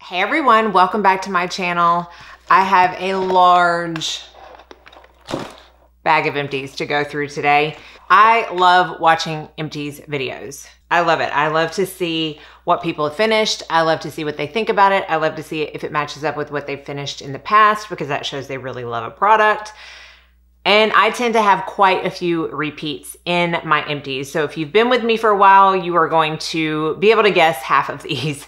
Hey everyone, welcome back to my channel. I have a large bag of empties to go through today. I love watching empties videos. I love it. I love to see what people have finished. I love to see what they think about it. I love to see if it matches up with what they've finished in the past because that shows they really love a product. And I tend to have quite a few repeats in my empties. So if you've been with me for a while, you are going to be able to guess half of these.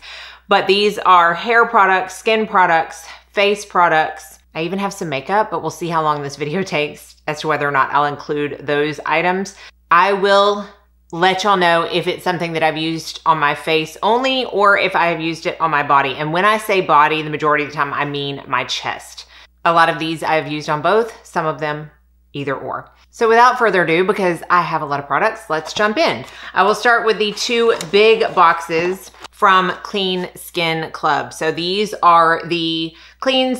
But these are hair products, skin products, face products. I even have some makeup, but we'll see how long this video takes as to whether or not I'll include those items. I will let y'all know if it's something that I've used on my face only or if I have used it on my body. And when I say body, the majority of the time, I mean my chest. A lot of these I've used on both, some of them either or. So without further ado, because I have a lot of products, let's jump in. I will start with the two big boxes from Clean Skin Club. So these are the Clean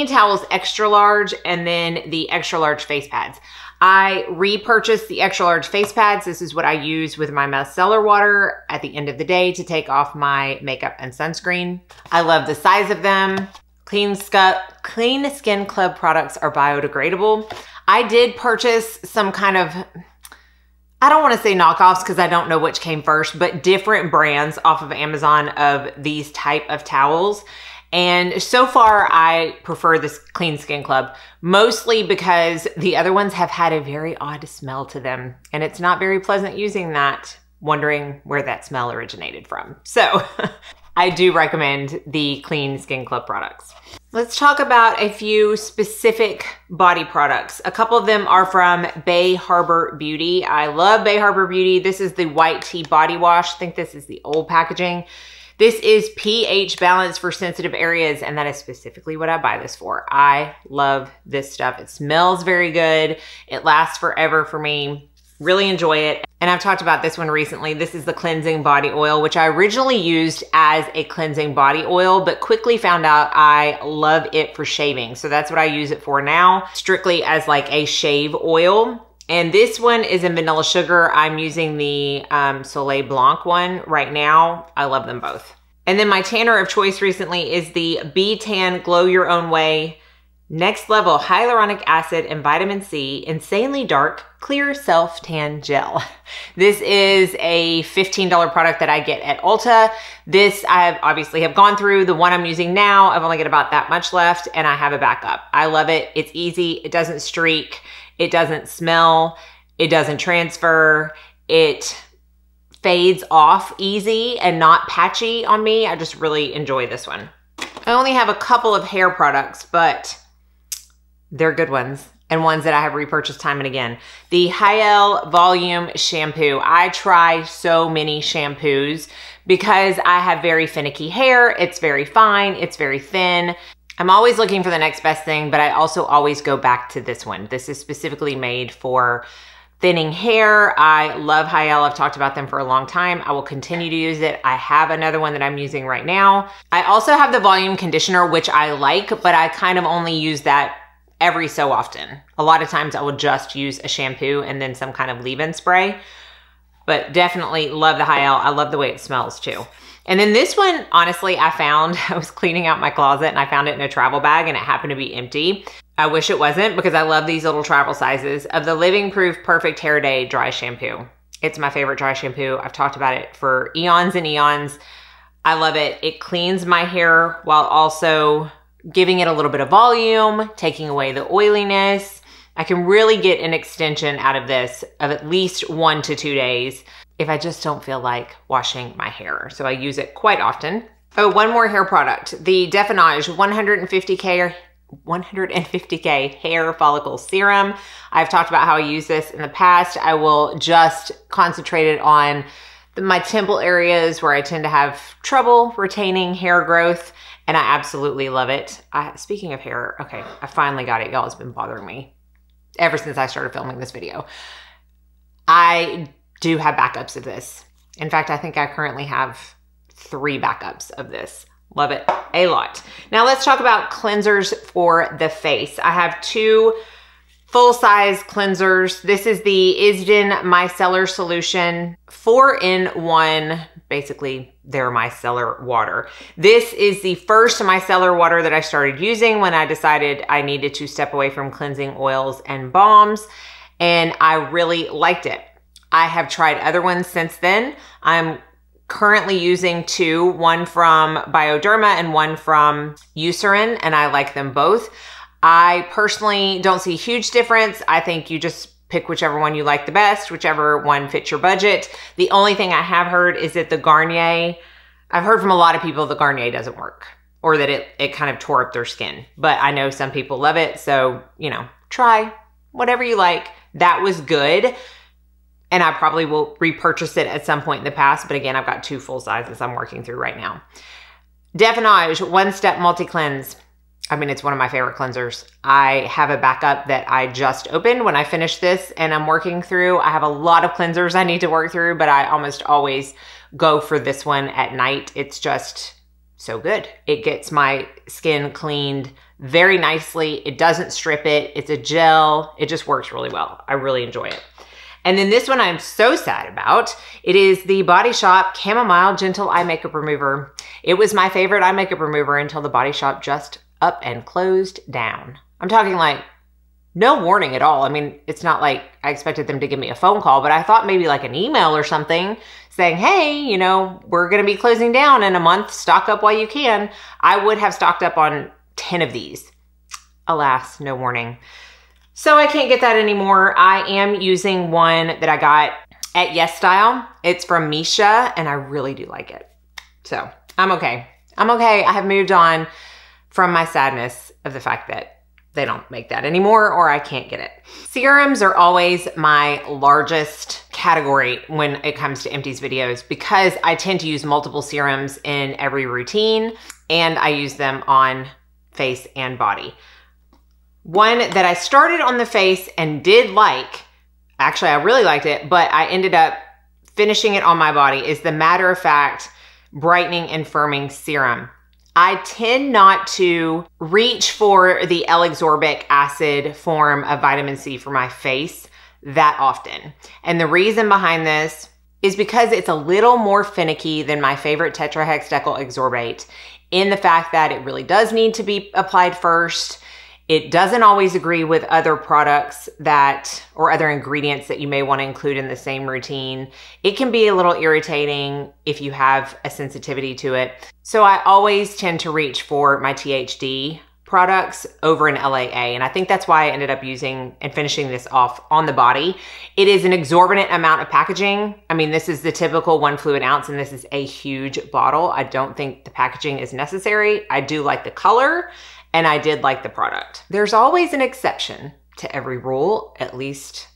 Towels Extra Large and then the Extra Large Face Pads. I repurchased the Extra Large Face Pads. This is what I use with my micellar water at the end of the day to take off my makeup and sunscreen. I love the size of them. Clean Skin Club products are biodegradable. I did purchase some kind of, I don't want to say knockoffs because I don't know which came first, but different brands off of Amazon of these type of towels. And so far I prefer this Clean Skin Club, mostly because the other ones have had a very odd smell to them. And it's not very pleasant using that, wondering where that smell originated from. So I do recommend the Clean Skin Club products. Let's talk about a few specific body products. A couple of them are from Bay Harbor Beauty. I love Bay Harbor Beauty. This is the white tea body wash. I think this is the old packaging. This is pH balance for sensitive areas, and that is specifically what I buy this for. I love this stuff. It smells very good. It lasts forever for me. Really enjoy it. And I've talked about this one recently. This is the cleansing body oil, which I originally used as a cleansing body oil, but quickly found out I love it for shaving. So that's what I use it for now, strictly as like a shave oil. And this one is in vanilla sugar. I'm using the Soleil Blanc one right now. I love them both. And then my tanner of choice recently is the B-Tan Glow Your Own Way Next Level Hyaluronic Acid and Vitamin C Insanely Dark Clear Self Tan Gel. This is a $15 product that I get at Ulta. This I obviously have gone through. The one I'm using now, I've only got about that much left and I have a backup. I love it. It's easy. It doesn't streak. It doesn't smell. It doesn't transfer. It fades off easy and not patchy on me. I just really enjoy this one. I only have a couple of hair products, but they're good ones and ones that I have repurchased time and again. The Hyel Volume Shampoo. I try so many shampoos because I have very finicky hair. It's very fine. It's very thin. I'm always looking for the next best thing, but I also always go back to this one. This is specifically made for thinning hair. I love Hyel. I've talked about them for a long time. I will continue to use it. I have another one that I'm using right now. I also have the volume conditioner, which I like, but I kind of only use that every so often. A lot of times I will just use a shampoo and then some kind of leave-in spray, but definitely love the Hyel. I love the way it smells too. And then this one, honestly, I was cleaning out my closet and I found it in a travel bag and it happened to be empty. I wish it wasn't because I love these little travel sizes of the Living Proof Perfect Hair Day Dry Shampoo. It's my favorite dry shampoo. I've talked about it for eons and eons. I love it. It cleans my hair while also giving it a little bit of volume, taking away the oiliness. I can really get an extension out of this of at least 1 to 2 days if I just don't feel like washing my hair. So I use it quite often. Oh, one more hair product, the Definage 150K Hair Follicle Serum. I've talked about how I use this in the past. I will just concentrate it on my temple areas where I tend to have trouble retaining hair growth. And I absolutely love it. Speaking of hair, okay, I finally got it, y'all. It's been bothering me ever since I started filming this video. I do have backups of this. In fact, I think I currently have 3 backups of this. Love it a lot. Now let's talk about cleansers for the face. I have 2 full-size cleansers. This is the ISDIN Micellar Solution 4-in-1 basically their micellar water. This is the first micellar water that I started using when I decided I needed to step away from cleansing oils and balms, and I really liked it. I have tried other ones since then. I'm currently using two, one from Bioderma and one from Eucerin, and I like them both. I personally don't see a huge difference. I think you just pick whichever one you like the best, whichever one fits your budget. The only thing I have heard is that the Garnier, I've heard from a lot of people the Garnier doesn't work, or that it kind of tore up their skin. But I know some people love it, so, you know, try whatever you like. That was good, and I probably will repurchase it at some point in the past, but again, I've got two full sizes I'm working through right now. Definage One Step Multi-Cleanse. I mean, it's one of my favorite cleansers. I have a backup that I just opened when I finished this and I'm working through. I have a lot of cleansers I need to work through, but I almost always go for this one at night. It's just so good. It gets my skin cleaned very nicely. It doesn't strip it. It's a gel. It just works really well. I really enjoy it. And then this one I'm so sad about. It is the Body Shop Chamomile Gentle Eye Makeup Remover. It was my favorite eye makeup remover until the Body Shop just up and closed down. I'm talking like no warning at all. I mean, it's not like I expected them to give me a phone call, but I thought maybe like an email or something saying, hey, you know, we're going to be closing down in a month. Stock up while you can. I would have stocked up on 10 of these. Alas, no warning. So I can't get that anymore. I am using one that I got at Yes Style. It's from Misha, and I really do like it. So I'm okay. I'm okay. I have moved on from my sadness of the fact that they don't make that anymore, or I can't get it. Serums are always my largest category when it comes to Empties videos because I tend to use multiple serums in every routine, and I use them on face and body. One that I started on the face and did like, actually I really liked it, but I ended up finishing it on my body, is the Matter of Fact Brightening and Firming Serum. I tend not to reach for the L-ascorbic acid form of vitamin C for my face that often. And the reason behind this is because it's a little more finicky than my favorite tetrahexadecyl ascorbate in the fact that it really does need to be applied first. It doesn't always agree with other products that, or other ingredients that you may want to include in the same routine. It can be a little irritating if you have a sensitivity to it. So I always tend to reach for my THD products over an LAA. And I think that's why I ended up using and finishing this off on the body. It is an exorbitant amount of packaging. I mean, this is the typical 1 fluid ounce, and this is a huge bottle. I don't think the packaging is necessary. I do like the color, and I did like the product. There's always an exception to every rule, at least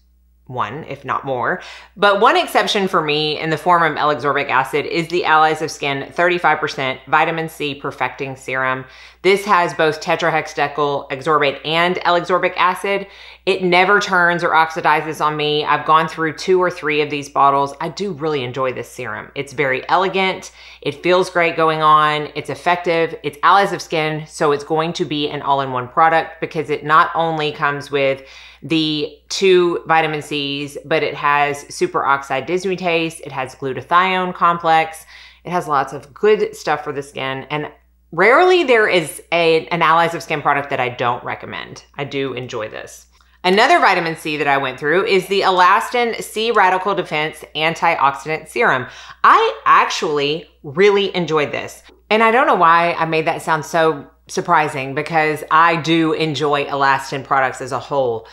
one, if not more. But one exception for me in the form of L-ascorbic acid is the Allies of Skin 35% Vitamin C Perfecting Serum. This has both tetrahexadecyl ascorbate and L-ascorbic acid. It never turns or oxidizes on me. I've gone through 2 or 3 of these bottles. I do really enjoy this serum. It's very elegant. It feels great going on. It's effective. It's Allies of Skin, so it's going to be an all-in-one product because it not only comes with the 2 vitamin C's, but it has superoxide dismutase, it has glutathione complex, it has lots of good stuff for the skin, and rarely there is an Allies of Skin product that I don't recommend. I do enjoy this. Another vitamin C that I went through is the Alastin C Radical Defense Antioxidant Serum. I actually really enjoyed this, and I don't know why I made that sound so surprising because I do enjoy Alastin products as a whole.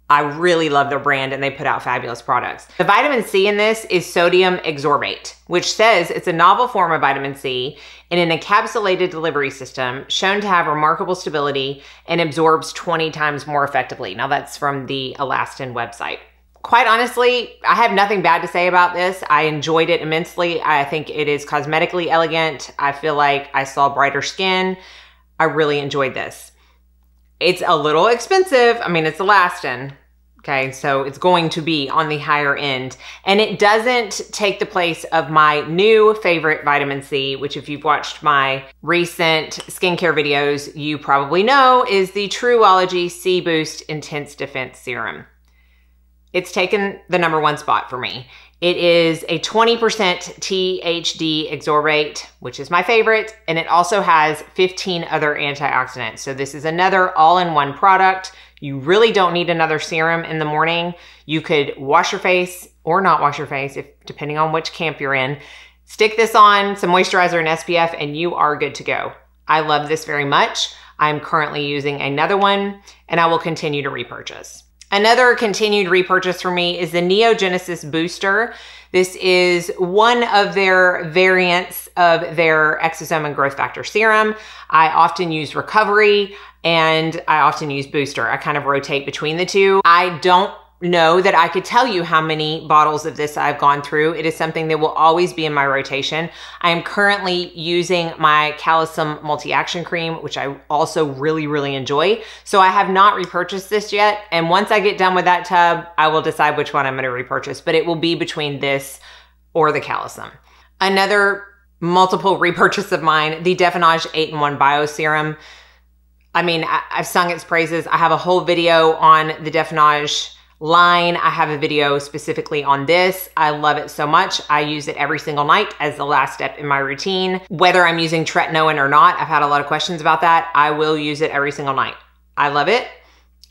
I really love their brand and they put out fabulous products. The vitamin C in this is sodium ascorbate, which says it's a novel form of vitamin C in an encapsulated delivery system shown to have remarkable stability and absorbs 20 times more effectively. Now that's from the Alastin website. Quite honestly, I have nothing bad to say about this. I enjoyed it immensely. I think it is cosmetically elegant. I feel like I saw brighter skin. I really enjoyed this. It's a little expensive. I mean, it's Alastin, okay? So it's going to be on the higher end. And it doesn't take the place of my new favorite vitamin C, which if you've watched my recent skincare videos, you probably know is the Truology C Boost Intense Defense Serum. It's taken the #1 spot for me. It is a 20% THD exorbate, which is my favorite, and it also has 15 other antioxidants. So this is another all-in-one product. You really don't need another serum in the morning. You could wash your face or not wash your face, depending on which camp you're in. Stick this on, some moisturizer and SPF, and you are good to go. I love this very much. I'm currently using another one, and I will continue to repurchase. Another continued repurchase for me is the Neogenesis Booster. This is one of their variants of their exosome and growth factor serum. I often use Recovery and I often use Booster. I kind of rotate between the two. I don't know that I could tell you how many bottles of this I've gone through. It is something that will always be in my rotation. I am currently using my Calisum Multi-Action Cream, which I also really, really enjoy. So I have not repurchased this yet. And once I get done with that tub, I will decide which one I'm going to repurchase, but it will be between this or the Calisum. Another multiple repurchase of mine, the Definage 8-in-1 Bio Serum. I mean, I've sung its praises. I have a whole video on the Definage line. I have a video specifically on this. I love it so much. I use it every single night as the last step in my routine. Whether I'm using tretinoin or not, I've had a lot of questions about that. I will use it every single night. I love it.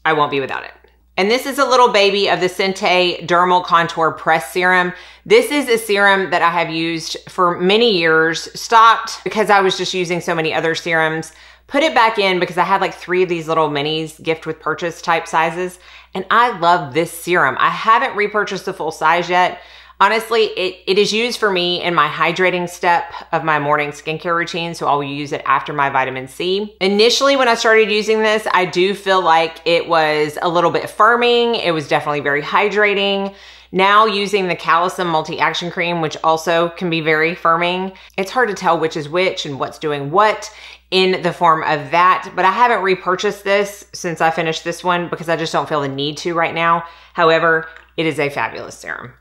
I won't be without it. And this is a little baby of the Sente Dermal Contour Press Serum. This is a serum that I have used for many years, stopped because I was just using so many other serums, put it back in because I had like 3 of these little minis, gift with purchase type sizes. And I love this serum. I haven't repurchased the full size yet. Honestly, it is used for me in my hydrating step of my morning skincare routine. So I'll use it after my vitamin C. Initially, when I started using this, I do feel like it was a little bit firming. It was definitely very hydrating. Now using the Calisum Multi-Action Cream, which also can be very firming, it's hard to tell which is which and what's doing what in the form of that. But I haven't repurchased this since I finished this one because I just don't feel the need to right now. However, it is a fabulous serum.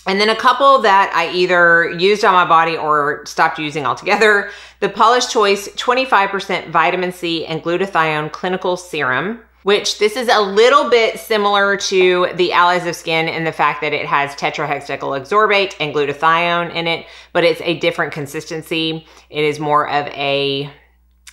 And then a couple that I either used on my body or stopped using altogether. The Paula's Choice 25% Vitamin C and Glutathione Clinical Serum, which this is a little bit similar to the Allies of Skin in the fact that it has tetrahexyl and glutathione in it, but it's a different consistency. It is more of a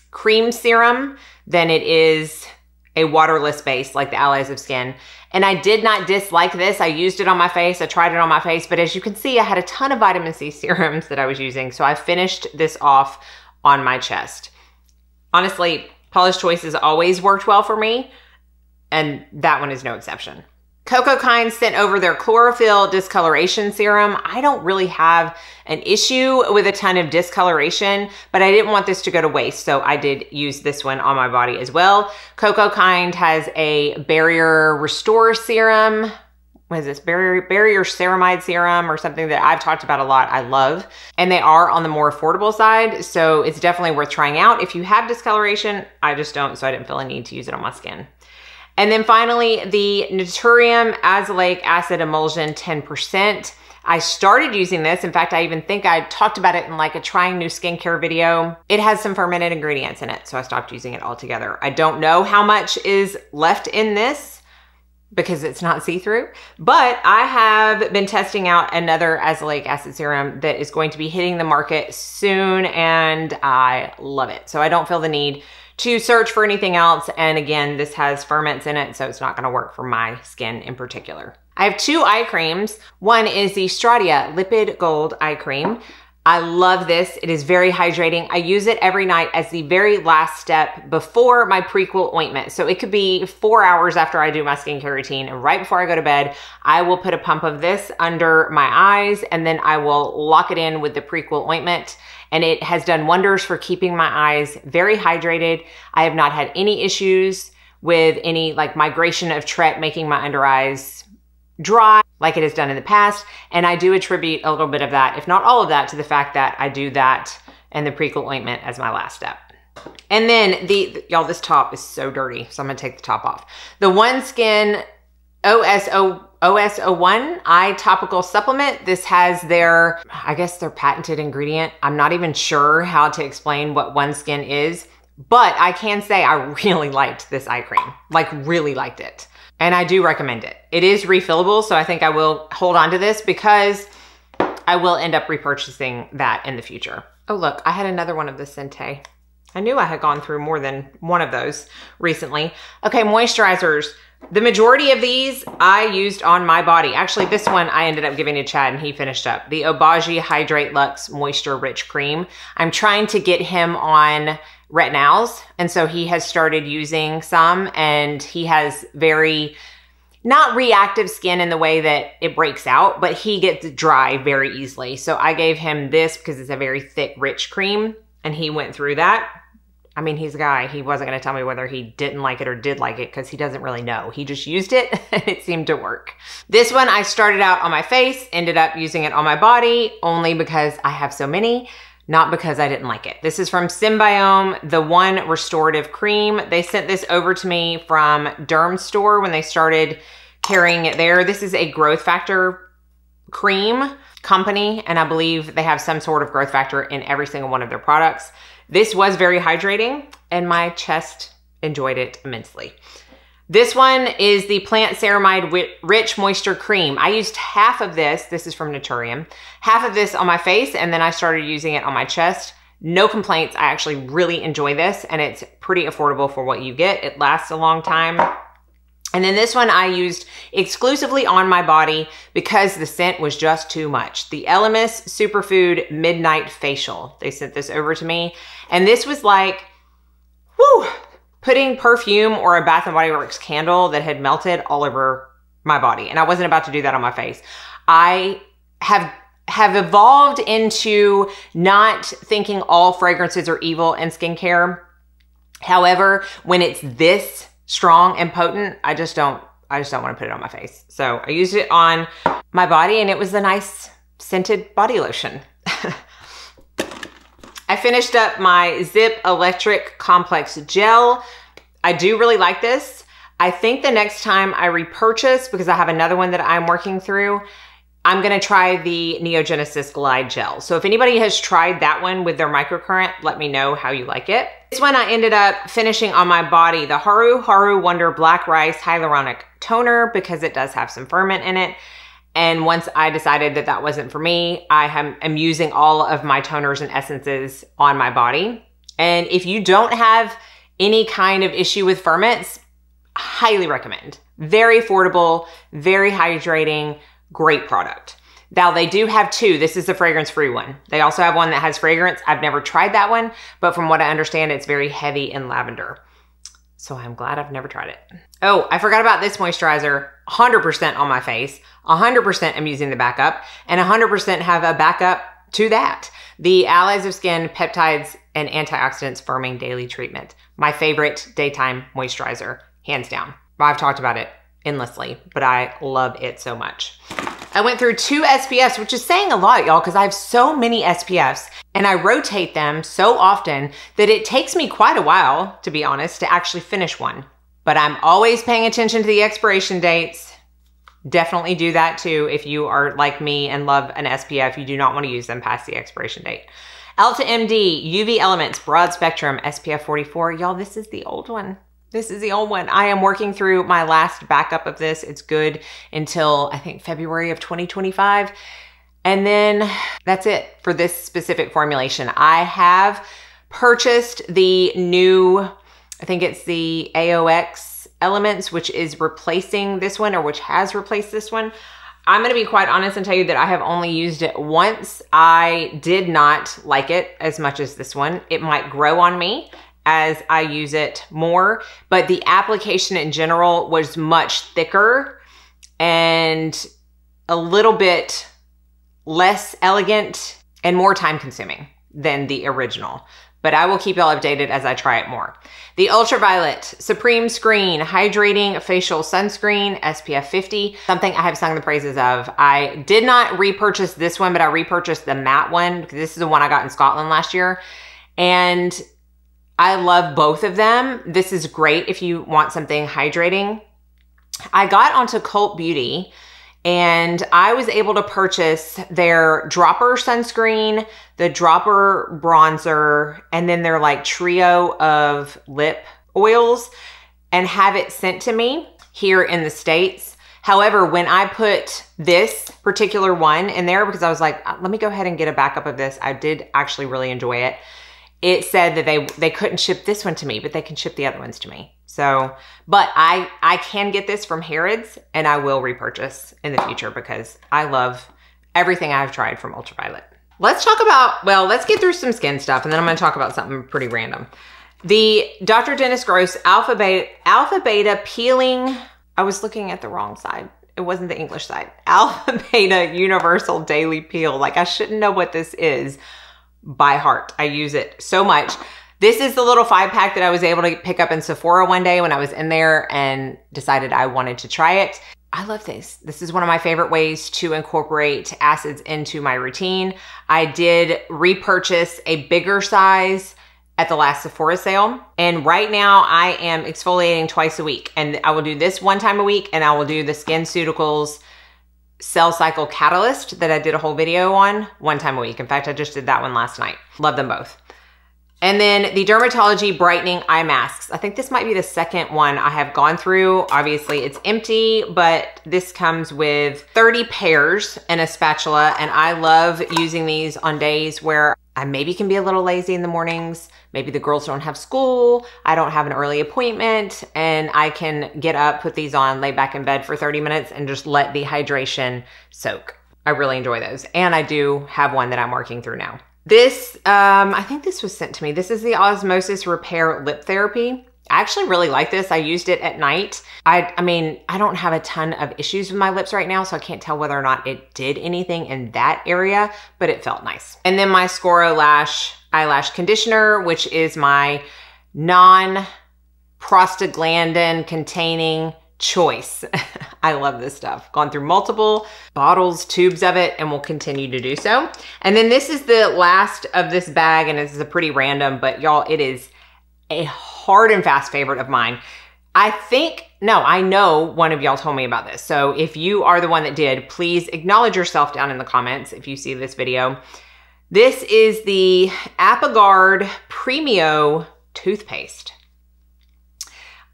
cream serum than it is a waterless base like the Allies of Skin. And I did not dislike this. I used it on my face. I tried it on my face, but as you can see, I had a ton of vitamin C serums that I was using. So I finished this off on my chest. Honestly, Paula's Choice has always worked well for me, and that one is no exception. Coco Kind sent over their chlorophyll discoloration serum. I don't really have an issue with a ton of discoloration, but I didn't want this to go to waste, so I did use this one on my body as well. Coco Kind has a barrier restore serum. What is this? Barrier ceramide serum or something that I've talked about a lot. I love, and they are on the more affordable side, so it's definitely worth trying out. If you have discoloration, I just don't, so I didn't feel a need to use it on my skin. And then finally, the Naturium Azelaic Acid Emulsion 10%. I started using this. In fact, I even think I talked about it in like a trying new skincare video. It has some fermented ingredients in it, so I stopped using it altogether. I don't know how much is left in this because it's not see-through, but I have been testing out another azelaic acid serum that is going to be hitting the market soon, and I love it. So I don't feel the need to search for anything else. And again, this has ferments in it, so it's not gonna work for my skin in particular. I have 2 eye creams. One is the Stratia Lipid Gold Eye Cream. I love this. It is very hydrating. I use it every night as the very last step before my prequel ointment. So it could be 4 hours after I do my skincare routine, and right before I go to bed, I will put a pump of this under my eyes, and then I will lock it in with the prequel ointment. And it has done wonders for keeping my eyes very hydrated. I have not had any issues with any like migration of Tret making my under eyes dry like it has done in the past. And I do attribute a little bit of that, if not all of that, to the fact that I do that and the prequel ointment as my last step. And then y'all, this top is so dirty, so I'm gonna take the top off. The OneSkin OS01 Eye Topical Supplement. This has their, I guess their patented ingredient. I'm not even sure how to explain what OneSkin is, but I can say I really liked this eye cream, like really liked it. and I do recommend it. It is refillable, so I think I will hold on to this because I will end up repurchasing that in the future. Oh look, I had another one of the Sente. I knew I had gone through more than one of those recently. Okay, moisturizers. The majority of these I used on my body. Actually, this one I ended up giving to Chad and he finished up. The Obaji Hydrate Luxe Moisture Rich Cream. I'm trying to get him on retinols, and so he has started using some, and he has very, not reactive skin in the way that it breaks out, but he gets dry very easily. So I gave him this because it's a very thick, rich cream, and he went through that. I mean, he's a guy. He wasn't going to tell me whether he didn't like it or did like it because he doesn't really know. He just used it and it seemed to work. This one I started out on my face, ended up using it on my body only because I have so many, not because I didn't like it. This is from Symbiome, the One Restorative Cream. They sent this over to me from Derm Store when they started carrying it there. This is a growth factor cream company, and I believe they have some sort of growth factor in every single one of their products. This was very hydrating, and my chest enjoyed it immensely. This one is the Plant Ceramide Rich Moisture Cream. I used half of this. This is from Naturium. Half of this on my face, and then I started using it on my chest. No complaints. I actually really enjoy this, and it's pretty affordable for what you get. It lasts a long time. And then this one I used exclusively on my body because the scent was just too much. The RMS Superfood Midnight Facial. They sent this over to me. And this was like, whoo, putting perfume or a Bath & Body Works candle that had melted all over my body. And I wasn't about to do that on my face. I have evolved into not thinking all fragrances are evil in skincare. However, when it's this strong and potent, I just don't want to put it on my face. So I used it on my body, and it was a nice scented body lotion. I finished up my Zip Electric Complex Gel. I do really like this. I think the next time I repurchase, because I have another one that I'm working through, I'm going to try the Neogenesis Glide Gel. So if anybody has tried that one with their microcurrent, let me know how you like it. This one I ended up finishing on my body, the Haru Wonder Black Rice Hyaluronic Toner, because it does have some ferment in it. And once I decided that that wasn't for me, I am using all of my toners and essences on my body. And if you don't have any kind of issue with ferments, highly recommend. Very affordable, very hydrating, great product. Now they do have two. This is the fragrance-free one. They also have one that has fragrance. I've never tried that one, but from what I understand, it's very heavy in lavender. So I'm glad I've never tried it. Oh, I forgot about this moisturizer. 100% on my face. 100% I'm using the backup, and 100% have a backup to that. The Allies of Skin Peptides and Antioxidants Firming Daily Treatment. My favorite daytime moisturizer, hands down. I've talked about it endlessly, but I love it so much. I went through 2 SPFs, which is saying a lot, y'all, because I have so many SPFs and I rotate them so often that it takes me quite a while, to be honest, to actually finish one. But I'm always paying attention to the expiration dates. Definitely do that too. If you are like me and love an SPF, you do not want to use them past the expiration date. Elta MD UV Elements Broad Spectrum SPF 44. Y'all, this is the old one. This is the old one. I am working through my last backup of this. It's good until I think February of 2025. And then that's it for this specific formulation. I have purchased the new, I think it's the AOX Elements, which is replacing this one, or which has replaced this one. I'm going to be quite honest and tell you that I have only used it once. I did not like it as much as this one. It might grow on me as I use it more, but the application in general was much thicker and a little bit less elegant and more time consuming than the original. But I will keep y'all updated as I try it more. The Ultraviolet Supreme Screen Hydrating Facial Sunscreen SPF 50, something I have sung the praises of. I did not repurchase this one, but I repurchased the matte one because this is the one I got in Scotland last year. And I love both of them. This is great if you want something hydrating. I got onto Cult Beauty and I was able to purchase their dropper sunscreen, the dropper bronzer, and then their like trio of lip oils and have it sent to me. here in the States. However, when I put this particular one in there, because I was like, let me go ahead and get a backup of this. I did actually really enjoy it. It said that they couldn't ship this one to me, but they can ship the other ones to me. So, but I can get this from Harrods, and I will repurchase in the future because I love everything I've tried from Ultraviolet. Let's talk about, well, let's get through some skin stuff, and then I'm gonna talk about something pretty random. The Dr. Dennis Gross Alpha Beta Peeling, I was looking at the wrong side. It wasn't the English side. Alpha Beta Universal Daily Peel. Like, I shouldn't know what this is by heart. I use it so much. This is the little 5-pack that I was able to pick up in Sephora one day when I was in there and decided I wanted to try it. I love this. This is one of my favorite ways to incorporate acids into my routine. I did repurchase a bigger size at the last Sephora sale. And right now I am exfoliating twice a week. And I will do this one time a week, and I will do the SkinCeuticals Cell Cycle Catalyst that I did a whole video on one time a week. In fact, I just did that one last night. Love them both. And then the Dermatology Brightening Eye Masks. I think this might be the second one I have gone through. Obviously it's empty, but this comes with 30 pairs and a spatula. And I love using these on days where I maybe can be a little lazy in the mornings. Maybe the girls don't have school, I don't have an early appointment, and I can get up, put these on, lay back in bed for 30 minutes and just let the hydration soak. I really enjoy those. And I do have one that I'm working through now. This, I think this was sent to me. This is the Osmosis Repair Lip Therapy. I actually really like this. I used it at night. I mean, I don't have a ton of issues with my lips right now, so I can't tell whether or not it did anything in that area, but it felt nice. And then my Scoro Lash Eyelash Conditioner, which is my non-prostaglandin containing choice. I love this stuff. Gone through multiple bottles, tubes of it, and will continue to do so. And then this is the last of this bag, and this is a pretty random, but y'all, it is a hard and fast favorite of mine. I know one of y'all told me about this. So if you are the one that did, please acknowledge yourself down in the comments if you see this video. This is the Apiguard Premio toothpaste.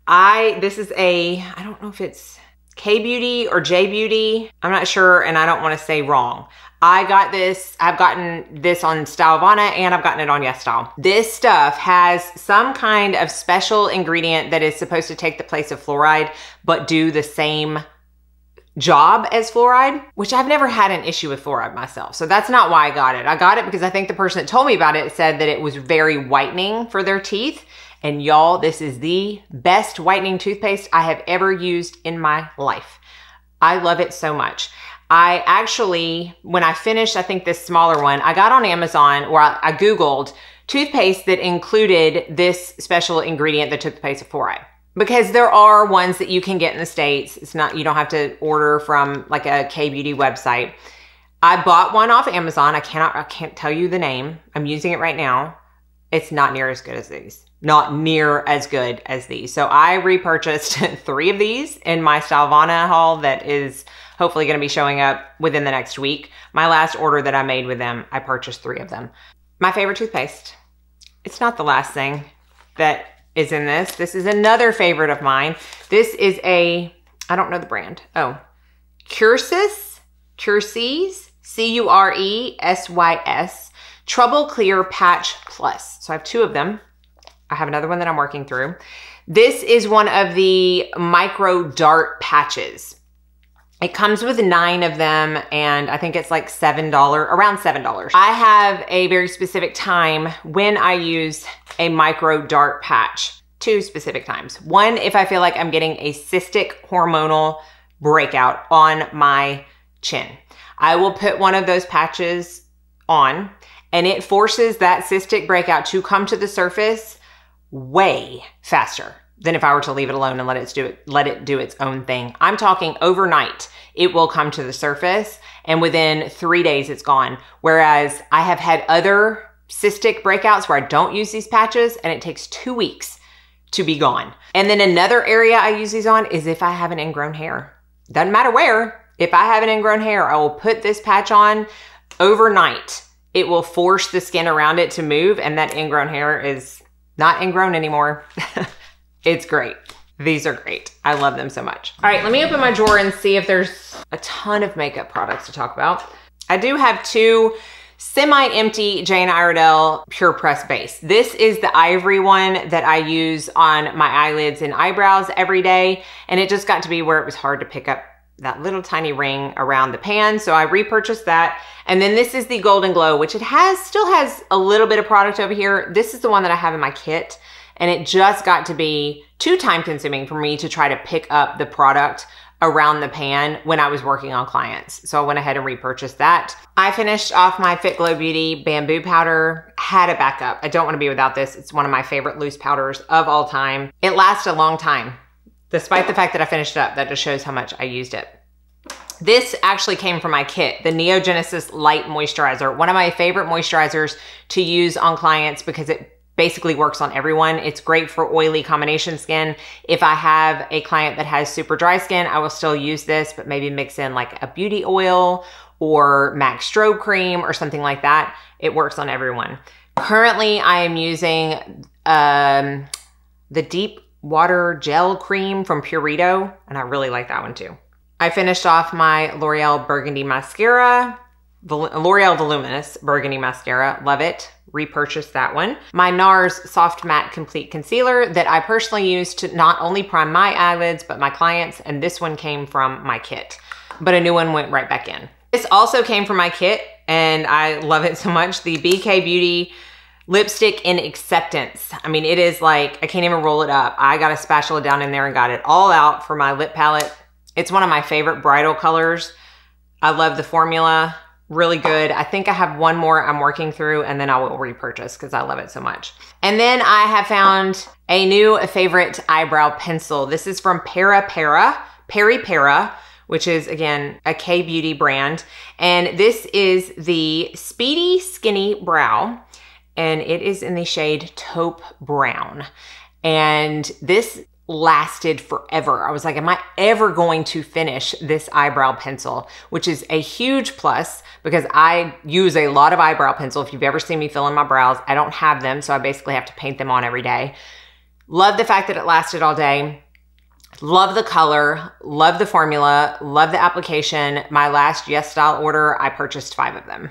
This is I don't know if it's K-Beauty or J-Beauty. I'm not sure, and I don't want to say wrong. I got this, I've gotten this on Stylevana, and I've gotten it on YesStyle. This stuff has some kind of special ingredient that is supposed to take the place of fluoride, but do the same job as fluoride, which I've never had an issue with fluoride myself. So that's not why I got it. I got it because I think the person that told me about it said that it was very whitening for their teeth. And y'all, this is the best whitening toothpaste I have ever used in my life. I love it so much. I actually, when I finished, I think this smaller one, I got on Amazon, or I Googled toothpaste that included this special ingredient that took the place of fluoride. Because there are ones that you can get in the States. It's not, you don't have to order from like a K-Beauty website. I bought one off Amazon. I can't tell you the name. I'm using it right now. It's not near as good as these. Not near as good as these. So I repurchased 3 of these in my Stylevana haul that is hopefully going to be showing up within the next week. My last order that I made with them, I purchased 3 of them. My favorite toothpaste. It's not the last thing that is in this. This is another favorite of mine. This is I don't know the brand. Oh, Curesys, C-U-R-E-S-Y-S, Trouble Clear Patch Plus. So I have 2 of them. I have another one that I'm working through. This is one of the micro dart patches. It comes with 9 of them, and I think it's like $7, around $7. I have a very specific time when I use a micro dart patch. 2 specific times. One, if I feel like I'm getting a cystic hormonal breakout on my chin. I will put one of those patches on, and it forces that cystic breakout to come to the surface way faster than if I were to leave it alone and let it do its own thing. I'm talking overnight, it will come to the surface, and within 3 days it's gone. Whereas I have had other cystic breakouts where I don't use these patches and it takes 2 weeks to be gone. And then another area I use these on is if I have an ingrown hair. Doesn't matter where. If I have an ingrown hair, I will put this patch on overnight. It will force the skin around it to move, and that ingrown hair is not ingrown anymore. It's great. These are great. I love them so much. All right, let me open my drawer and see if there's a ton of makeup products to talk about. I do have two semi-empty Jane Iredale Purpressed Base. This is the ivory one that I use on my eyelids and eyebrows every day, and it just got to be where it was hard to pick up that little tiny ring around the pan, so I repurchased that. And then this is the Golden Glow, which it still has a little bit of product over here. This is the one that I have in my kit, and it just got to be too time consuming for me to try to pick up the product around the pan when I was working on clients. So I went ahead and repurchased that. I finished off my Fit Glow Beauty bamboo powder, had a backup. I don't want to be without this. It's one of my favorite loose powders of all time. It lasted a long time. Despite the fact that I finished it up, that just shows how much I used it. This actually came from my kit, the Neogenesis Light Moisturizer, one of my favorite moisturizers to use on clients because it basically works on everyone. It's great for oily combination skin. If I have a client that has super dry skin, I will still use this, but maybe mix in like a beauty oil or MAC strobe cream or something like that. It works on everyone. Currently, I am using the Deep Water Gel Cream from Purito, and I really like that one too. I finished off my L'Oreal Burgundy Mascara, L'Oreal Voluminous Burgundy Mascara, love it. Repurchased that one. My NARS Soft Matte Complete Concealer that I personally use to not only prime my eyelids, but my clients, and this one came from my kit, but a new one went right back in. This also came from my kit, and I love it so much. The BK Beauty Lipstick in Acceptance. I mean, it is like, I can't even roll it up. I got a spatula down in there and got it all out for my lip palette. It's one of my favorite bridal colors. I love the formula. Really good. I think I have one more I'm working through, and then I will repurchase because I love it so much. And then I have found a new favorite eyebrow pencil. This is from Peri Para, which is again a K-Beauty brand. And this is the Speedy Skinny Brow, and it is in the shade Taupe Brown. And this lasted forever. I was like, am I ever going to finish this eyebrow pencil? Which is a huge plus because I use a lot of eyebrow pencil. If you've ever seen me fill in my brows, I don't have them, so I basically have to paint them on every day. Love the fact that it lasted all day. Love the color, love the formula, love the application. My last Yes Style order, I purchased 5 of them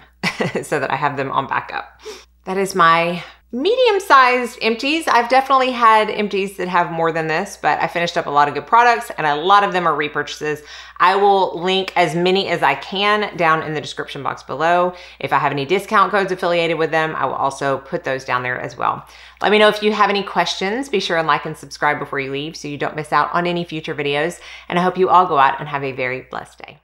so that I have them on backup. That is my medium-sized empties. I've definitely had empties that have more than this, but I finished up a lot of good products, and a lot of them are repurchases. I will link as many as I can down in the description box below. If I have any discount codes affiliated with them, I will also put those down there as well. Let me know if you have any questions. Be sure and like and subscribe before you leave so you don't miss out on any future videos, and I hope you all go out and have a very blessed day.